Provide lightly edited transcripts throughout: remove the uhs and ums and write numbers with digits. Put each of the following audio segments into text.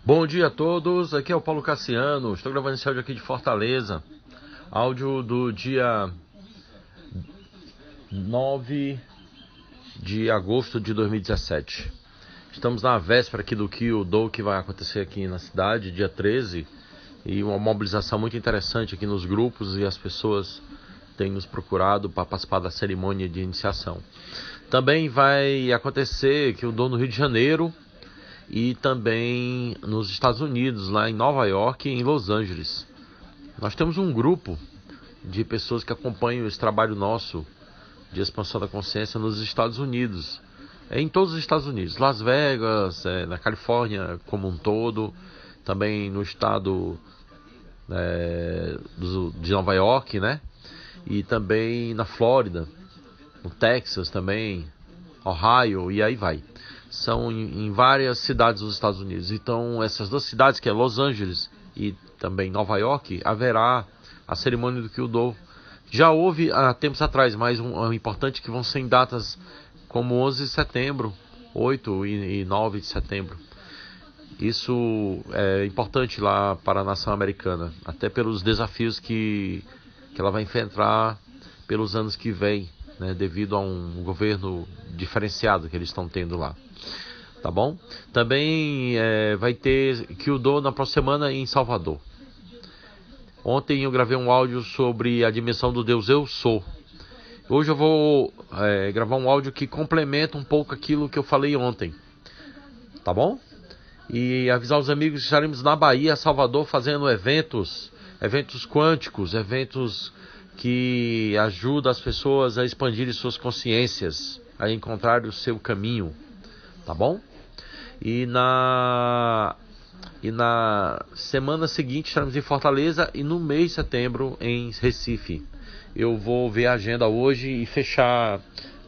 Bom dia a todos, aqui é o Paulo Cassiano, estou gravando esse áudio aqui de Fortaleza, áudio do dia 9 de agosto de 2017. Estamos na véspera aqui do Kyudo, que vai acontecer aqui na cidade, dia 13, e uma mobilização muito interessante aqui nos grupos, e as pessoas têm nos procurado para participar da cerimônia de iniciação. Também vai acontecer Kyudo no Rio de Janeiro, e também nos Estados Unidos, lá em Nova York e em Los Angeles. Nós temos um grupo de pessoas que acompanham esse trabalho nosso de expansão da consciência nos Estados Unidos, em todos os Estados Unidos, Las Vegas, na Califórnia como um todo, também no estado de Nova York, né? E também na Flórida, no Texas também, Ohio, e aí vai. São em várias cidades dos Estados Unidos. Então, essas duas cidades, que é Los Angeles e também Nova York, haverá a cerimônia do Kyudo. Já houve há tempos atrás, mas é importante que vão ser em datas como 11 de setembro, 8 e 9 de setembro. Isso é importante lá para a nação americana, até pelos desafios que ela vai enfrentar pelos anos que vêm, né, devido a um governo diferenciado que eles estão tendo lá. Tá bom? Também vai ter Kyudo na próxima semana em Salvador. Ontem eu gravei um áudio sobre a dimensão do Deus Eu Sou. Hoje eu vou gravar um áudio que complementa um pouco aquilo que eu falei ontem. Tá bom? E avisar os amigos que estaremos na Bahia, Salvador, fazendo eventos quânticos, eventos que ajudam as pessoas a expandirem suas consciências, a encontrar o seu caminho. Tá bom? E na semana seguinte estaremos em Fortaleza e no mês de setembro em Recife. Eu vou ver a agenda hoje e fechar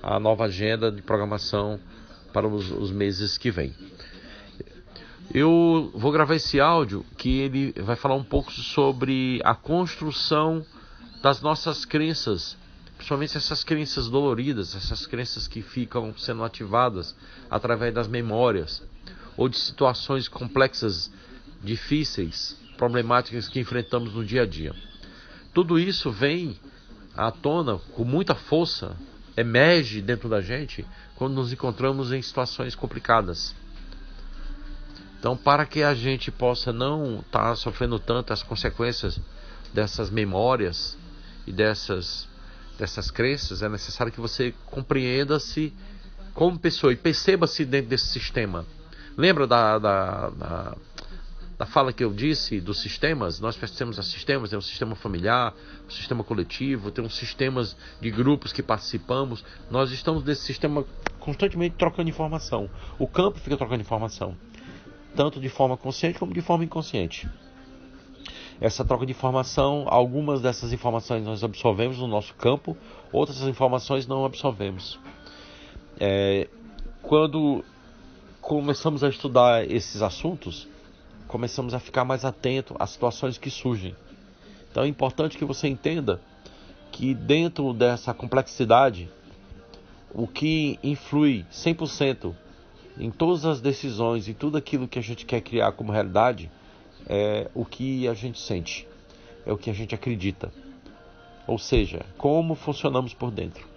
a nova agenda de programação para os meses que vêm. Eu vou gravar esse áudio que ele vai falar um pouco sobre a construção das nossas crenças, principalmente essas crenças doloridas, essas crenças que ficam sendo ativadas através das memórias ou de situações complexas, difíceis, problemáticas que enfrentamos no dia a dia. Tudo isso vem à tona com muita força, emerge dentro da gente quando nos encontramos em situações complicadas. Então, para que a gente possa não estar sofrendo tanto as consequências dessas memórias e dessas crenças, é necessário que você compreenda-se como pessoa e perceba-se dentro desse sistema. Lembra da fala que eu disse dos sistemas? Nós percebemos os sistemas, tem um sistema familiar, um sistema coletivo, tem uns sistemas de grupos que participamos. Nós estamos nesse sistema constantemente trocando informação. O campo fica trocando informação, tanto de forma consciente como de forma inconsciente. Essa troca de informação, algumas dessas informações nós absorvemos no nosso campo, outras informações não absorvemos. Quando começamos a estudar esses assuntos, começamos a ficar mais atento às situações que surgem. Então é importante que você entenda que dentro dessa complexidade, o que influi 100% em todas as decisões e tudo aquilo que a gente quer criar como realidade é o que a gente sente, é o que a gente acredita, ou seja, como funcionamos por dentro.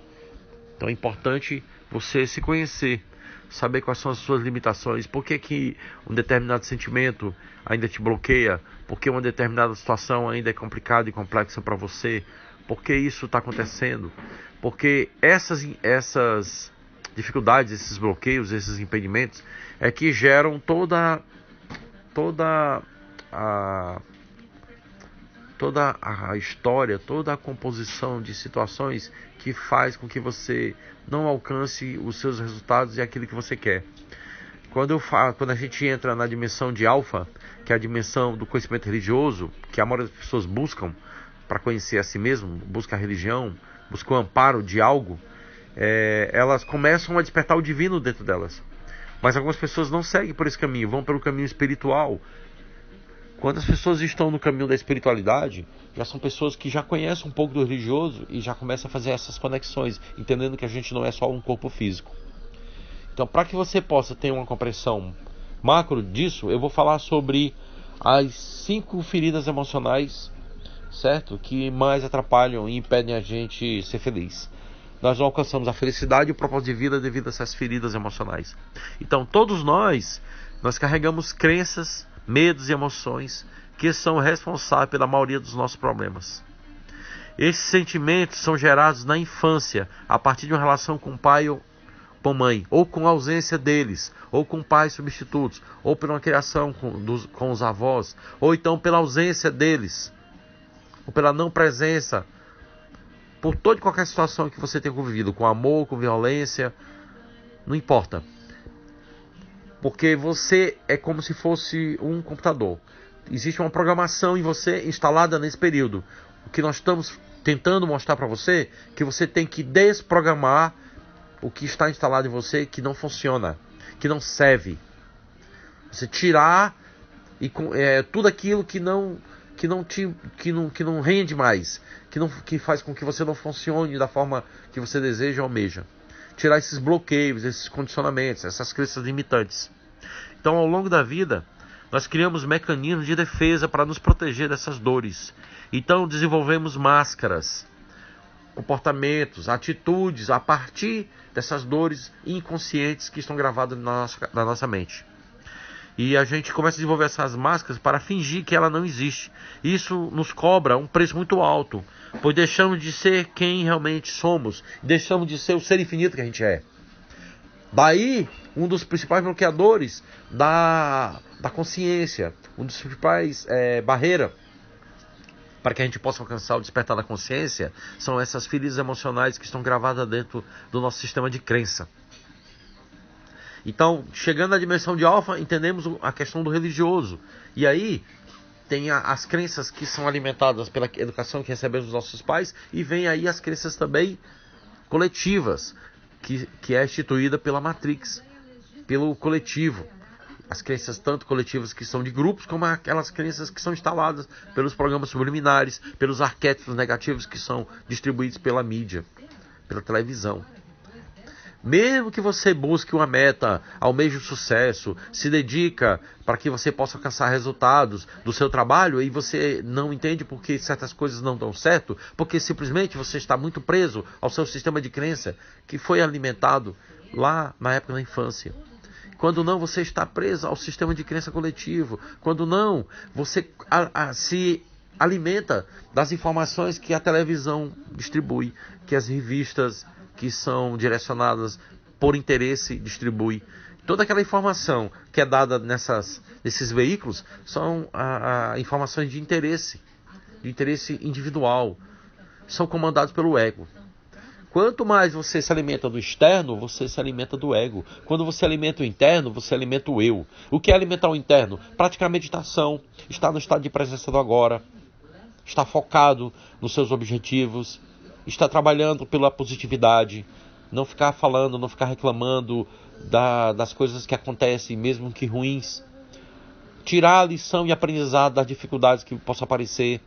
Então é importante você se conhecer, saber quais são as suas limitações, por que um determinado sentimento ainda te bloqueia, por que uma determinada situação ainda é complicada e complexa para você, por que isso está acontecendo, porque essas dificuldades, esses bloqueios, esses impedimentos é que geram toda a história, toda a composição de situações que faz com que você não alcance os seus resultados e aquilo que você quer. Quando a gente entra na dimensão de alfa, que é a dimensão do conhecimento religioso, que a maioria das pessoas buscam para conhecer a si mesmo, busca a religião, busca o amparo de algo, elas começam a despertar o divino dentro delas. Mas algumas pessoas não seguem por esse caminho, vão pelo caminho espiritual. Quando as pessoas estão no caminho da espiritualidade, já são pessoas que já conhecem um pouco do religioso e já começam a fazer essas conexões, entendendo que a gente não é só um corpo físico. Então, para que você possa ter uma compreensão macro disso, eu vou falar sobre as 5 feridas emocionais, certo? Que mais atrapalham e impedem a gente ser feliz. Nós não alcançamos a felicidade e o propósito de vida devido a essas feridas emocionais. Então, todos nós carregamos crenças, medos e emoções que são responsáveis pela maioria dos nossos problemas. Esses sentimentos são gerados na infância, a partir de uma relação com o pai ou com a mãe, ou com a ausência deles, ou com pais substitutos, ou pela criação com os avós, ou então pela ausência deles, ou pela não presença, por toda e qualquer situação que você tenha convivido, com amor, com violência, não importa. Porque você é como se fosse um computador. Existe uma programação em você instalada nesse período. O que nós estamos tentando mostrar para você é que você tem que desprogramar o que está instalado em você que não funciona, que não serve. Você tirar tudo aquilo que não rende mais, que faz com que você não funcione da forma que você deseja ou almeja. Tirar esses bloqueios, esses condicionamentos, essas crenças limitantes. Então, ao longo da vida, nós criamos mecanismos de defesa para nos proteger dessas dores. Então, desenvolvemos máscaras, comportamentos, atitudes a partir dessas dores inconscientes que estão gravadas na nossa mente. E a gente começa a desenvolver essas máscaras para fingir que ela não existe. Isso nos cobra um preço muito alto, pois deixamos de ser quem realmente somos, deixamos de ser o ser infinito que a gente é. Daí, um dos principais bloqueadores da consciência, um dos principais barreiras para que a gente possa alcançar o despertar da consciência, são essas feridas emocionais que estão gravadas dentro do nosso sistema de crença. Então, chegando à dimensão de alfa, entendemos a questão do religioso. E aí, tem as crenças que são alimentadas pela educação que recebemos dos nossos pais, e vem aí as crenças também coletivas, que é instituída pela Matrix, pelo coletivo. As crenças tanto coletivas que são de grupos, como aquelas crenças que são instaladas pelos programas subliminares, pelos arquétipos negativos que são distribuídos pela mídia, pela televisão. Mesmo que você busque uma meta, almeje o sucesso, se dedica para que você possa alcançar resultados do seu trabalho e você não entende porque certas coisas não dão certo, porque simplesmente você está muito preso ao seu sistema de crença que foi alimentado lá na época da infância. Quando não, você está preso ao sistema de crença coletivo. Quando não, você se alimenta das informações que a televisão distribui, que as revistas que são direcionadas por interesse distribui. Toda aquela informação que é dada nesses veículos são informações de interesse individual. São comandados pelo ego. Quanto mais você se alimenta do externo, você se alimenta do ego. Quando você alimenta o interno, você alimenta o eu. O que é alimentar o interno? Praticar meditação, estar no estado de presença do agora, estar focado nos seus objetivos, estar trabalhando pela positividade, não ficar falando, não ficar reclamando das coisas que acontecem, mesmo que ruins. Tirar a lição e aprendizado das dificuldades que possam aparecer.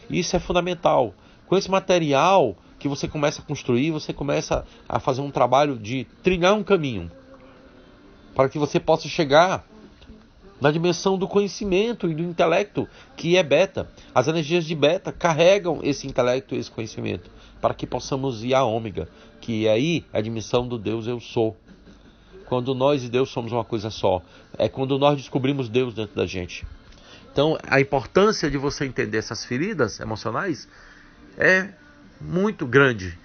Isso é fundamental. Com esse material que você começa a construir, você começa a fazer um trabalho de trilhar um caminho para que você possa chegar na dimensão do conhecimento e do intelecto, que é beta. As energias de beta carregam esse intelecto e esse conhecimento para que possamos ir à ômega, que aí é a dimensão do Deus eu sou. Quando nós e Deus somos uma coisa só, é quando nós descobrimos Deus dentro da gente. Então, a importância de você entender essas feridas emocionais é muito grande.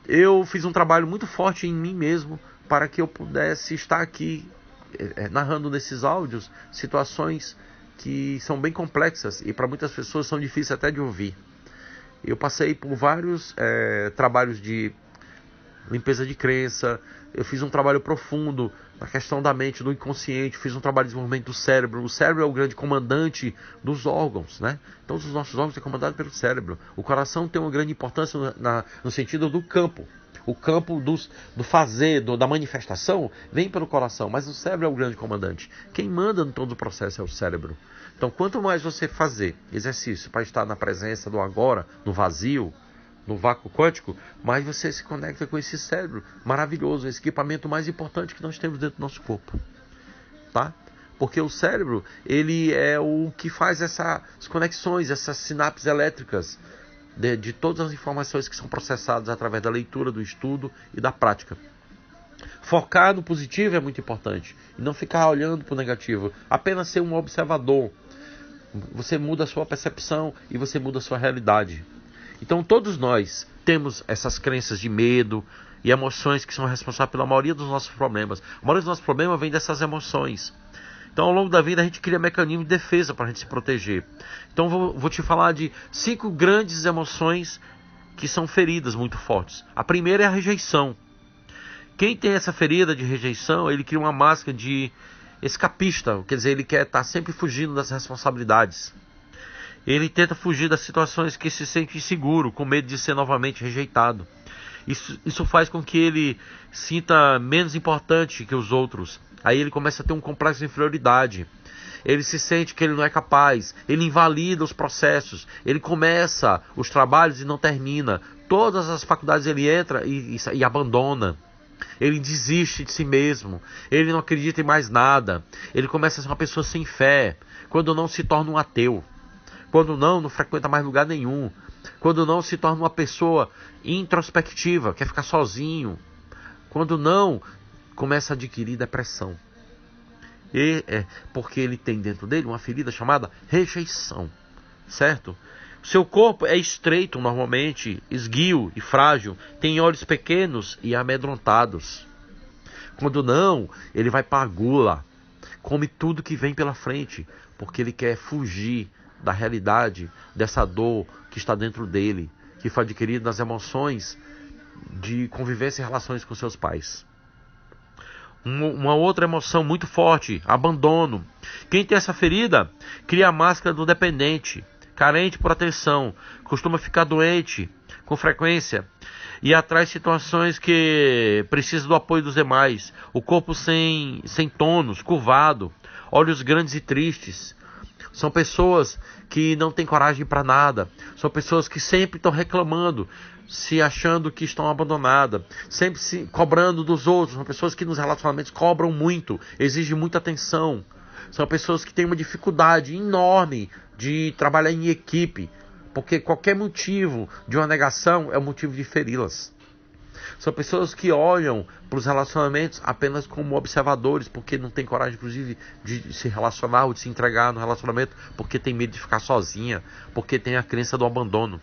Eu fiz um trabalho muito forte em mim mesmo para que eu pudesse estar aqui narrando nesses áudios situações que são bem complexas e para muitas pessoas são difíceis até de ouvir. Eu passei por vários trabalhos de limpeza de crença, eu fiz um trabalho profundo na questão da mente, do inconsciente, fiz um trabalho de desenvolvimento do cérebro. O cérebro é o grande comandante dos órgãos, né? Todos os nossos órgãos são comandados pelo cérebro. O coração tem uma grande importância no sentido do campo. O campo do fazer, da manifestação, vem pelo coração, mas o cérebro é o grande comandante. Quem manda em todo o processo é o cérebro. Então, quanto mais você fazer exercício para estar na presença do agora, no vazio, no vácuo quântico, mais você se conecta com esse cérebro maravilhoso, esse equipamento mais importante que nós temos dentro do nosso corpo. Tá? Porque o cérebro, ele é o que faz essas conexões, essas sinapses elétricas de todas as informações que são processadas através da leitura, do estudo e da prática. Focar no positivo é muito importante. E não ficar olhando para o negativo. Apenas ser um observador. Você muda a sua percepção e você muda a sua realidade. Então todos nós temos essas crenças de medo e emoções que são responsáveis pela maioria dos nossos problemas. A maioria dos nossos problemas vem dessas emoções. Então ao longo da vida a gente cria mecanismos de defesa para a gente se proteger. Então vou te falar de 5 grandes emoções que são feridas muito fortes. A primeira é a rejeição. Quem tem essa ferida de rejeição, ele cria uma máscara de escapista, quer dizer, ele quer estar sempre fugindo das responsabilidades. Ele tenta fugir das situações que se sente inseguro, com medo de ser novamente rejeitado. Isso faz com que ele sinta menos importante que os outros. Aí ele começa a ter um complexo de inferioridade. Ele se sente que ele não é capaz. Ele invalida os processos. Ele começa os trabalhos e não termina. Todas as faculdades ele entra e abandona. Ele desiste de si mesmo. Ele não acredita em mais nada. Ele começa a ser uma pessoa sem fé. Quando não, se torna um ateu. Quando não frequenta mais lugar nenhum. Quando não, se torna uma pessoa introspectiva, quer ficar sozinho. Quando não, começa a adquirir depressão. Porque ele tem dentro dele uma ferida chamada rejeição. Certo? Seu corpo é estreito normalmente, esguio e frágil, tem olhos pequenos e amedrontados. Quando não, ele vai para a gula, come tudo que vem pela frente, porque ele quer fugir da realidade, dessa dor que está dentro dele, que foi adquirida nas emoções de convivência e relações com seus pais. Uma outra emoção muito forte, abandono. Quem tem essa ferida, cria a máscara do dependente. Carente por atenção, costuma ficar doente com frequência e atrai situações que precisam do apoio dos demais. O corpo sem tônus, curvado, olhos grandes e tristes. São pessoas que não têm coragem para nada. São pessoas que sempre estão reclamando, se achando que estão abandonadas, sempre se cobrando dos outros. São pessoas que nos relacionamentos cobram muito, exigem muita atenção. São pessoas que têm uma dificuldade enorme de trabalhar em equipe, porque qualquer motivo de uma negação é um motivo de feri-las. São pessoas que olham para os relacionamentos apenas como observadores, porque não tem coragem, inclusive, de se relacionar ou de se entregar no relacionamento, porque tem medo de ficar sozinha, porque tem a crença do abandono.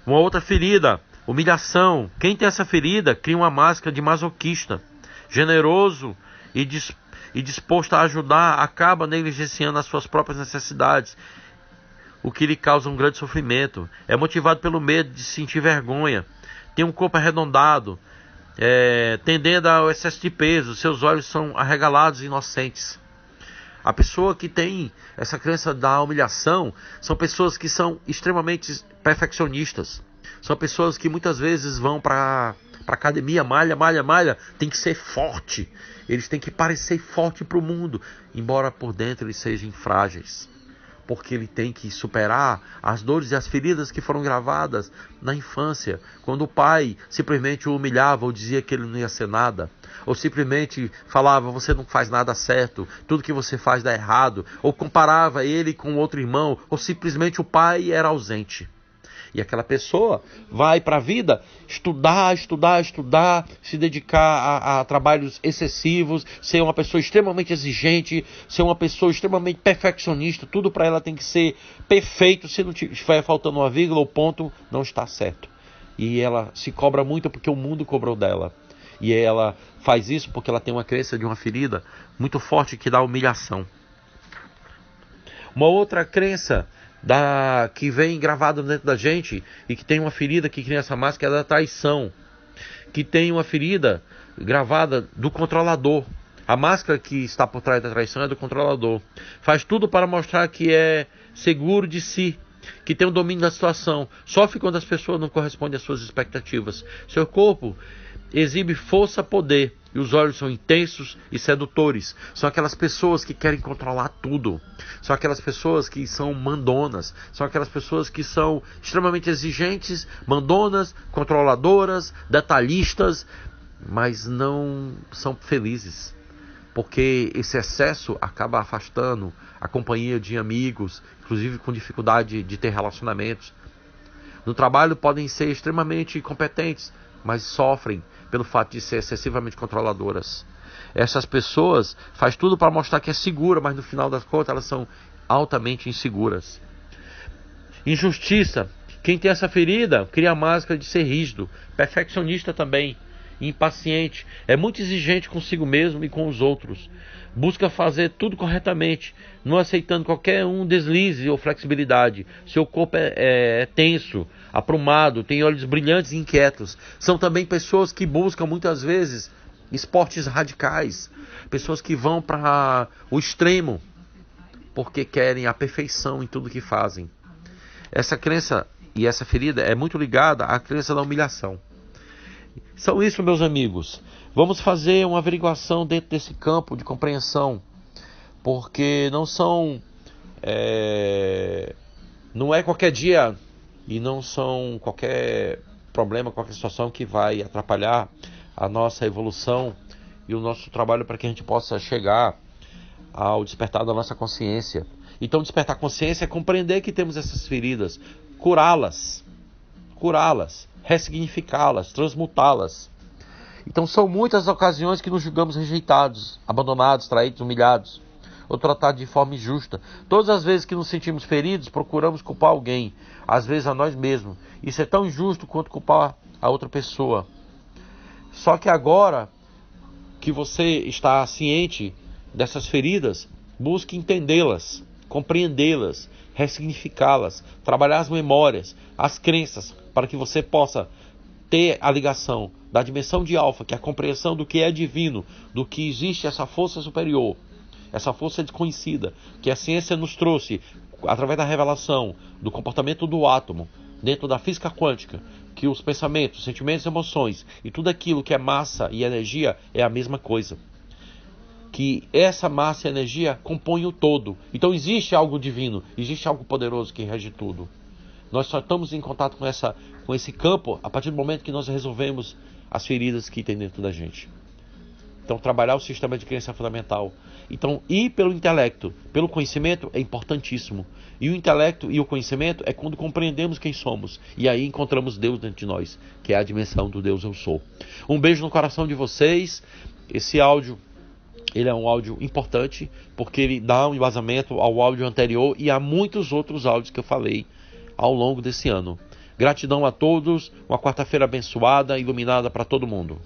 Uma outra ferida, humilhação. Quem tem essa ferida cria uma máscara de masoquista, generoso e disposto a ajudar, acaba negligenciando as suas próprias necessidades, o que lhe causa um grande sofrimento. É motivado pelo medo de sentir vergonha, tem um corpo arredondado, tendendo ao excesso de peso, seus olhos são arregalados e inocentes. A pessoa que tem essa crença da humilhação são pessoas que são extremamente perfeccionistas. São pessoas que muitas vezes vão para academia, malha, tem que ser forte. Eles têm que parecer forte para o mundo, embora por dentro eles sejam frágeis. Porque ele tem que superar as dores e as feridas que foram gravadas na infância, quando o pai simplesmente o humilhava ou dizia que ele não ia ser nada, ou simplesmente falava, você não faz nada certo, tudo que você faz dá errado, ou comparava ele com outro irmão, ou simplesmente o pai era ausente. E aquela pessoa vai para a vida estudar, se dedicar a trabalhos excessivos, ser uma pessoa extremamente exigente, ser uma pessoa extremamente perfeccionista. Tudo para ela tem que ser perfeito. Se não estiver faltando uma vírgula ou ponto, não está certo. E ela se cobra muito porque o mundo cobrou dela. E ela faz isso porque ela tem uma crença de uma ferida muito forte que dá humilhação. Uma outra crença que vem gravada dentro da gente e que tem uma ferida que cria essa máscara é da traição, que tem uma ferida gravada do controlador. A máscara que está por trás da traição é do controlador. Faz tudo para mostrar que é seguro de si, que tem o domínio da situação. Sofre quando as pessoas não correspondem às suas expectativas. Seu corpo exibe força, poder, e os olhos são intensos e sedutores. São aquelas pessoas que querem controlar tudo. São aquelas pessoas que são mandonas. São aquelas pessoas que são extremamente exigentes, mandonas, controladoras, detalhistas, mas não são felizes. porque esse excesso acaba afastando a companhia de amigos, inclusive com dificuldade de ter relacionamentos. No trabalho podem ser extremamente competentes, mas sofrem pelo fato de ser excessivamente controladoras. Essas pessoas fazem tudo para mostrar que é segura, mas no final das contas elas são altamente inseguras. Injustiça. Quem tem essa ferida cria a máscara de ser rígido, perfeccionista também, impaciente, é muito exigente consigo mesmo e com os outros. Busca fazer tudo corretamente, não aceitando qualquer deslize ou flexibilidade. Seu corpo é tenso, aprumado, tem olhos brilhantes e inquietos. São também pessoas que buscam muitas vezes esportes radicais, pessoas que vão para o extremo porque querem a perfeição em tudo que fazem. Essa crença e essa ferida é muito ligada à crença da humilhação. São isso, meus amigos. Vamos fazer uma averiguação dentro desse campo de compreensão, porque não é qualquer dia e não são qualquer problema, qualquer situação que vai atrapalhar a nossa evolução e o nosso trabalho para que a gente possa chegar ao despertar da nossa consciência. Então, despertar a consciência é compreender que temos essas feridas, curá-las, ressignificá-las, transmutá-las. Então, são muitas ocasiões que nos julgamos rejeitados, abandonados, traídos, humilhados, ou tratados de forma injusta. Todas as vezes que nos sentimos feridos, procuramos culpar alguém, às vezes a nós mesmos. Isso é tão injusto quanto culpar a outra pessoa. Só que agora que você está ciente dessas feridas, busque entendê-las, compreendê-las, ressignificá-las, trabalhar as memórias, as crenças, para que você possa ter a ligação da dimensão de alfa, que é a compreensão do que é divino, do que existe essa força superior, essa força desconhecida, que a ciência nos trouxe através da revelação do comportamento do átomo, dentro da física quântica, que os pensamentos, sentimentos, emoções e tudo aquilo que é massa e energia é a mesma coisa. Que essa massa e energia compõem o todo. Então existe algo divino, existe algo poderoso que rege tudo. Nós só estamos em contato com esse campo a partir do momento que nós resolvemos as feridas que tem dentro da gente. Então trabalhar o sistema de crença é fundamental. Então ir pelo intelecto, pelo conhecimento é importantíssimo. E o intelecto e o conhecimento é quando compreendemos quem somos. E aí encontramos Deus dentro de nós, que é a dimensão do Deus eu sou. Um beijo no coração de vocês. Esse áudio, ele é um áudio importante, porque ele dá um embasamento ao áudio anterior e a muitos outros áudios que eu falei ao longo desse ano. Gratidão a todos, uma quarta-feira abençoada, iluminada para todo mundo.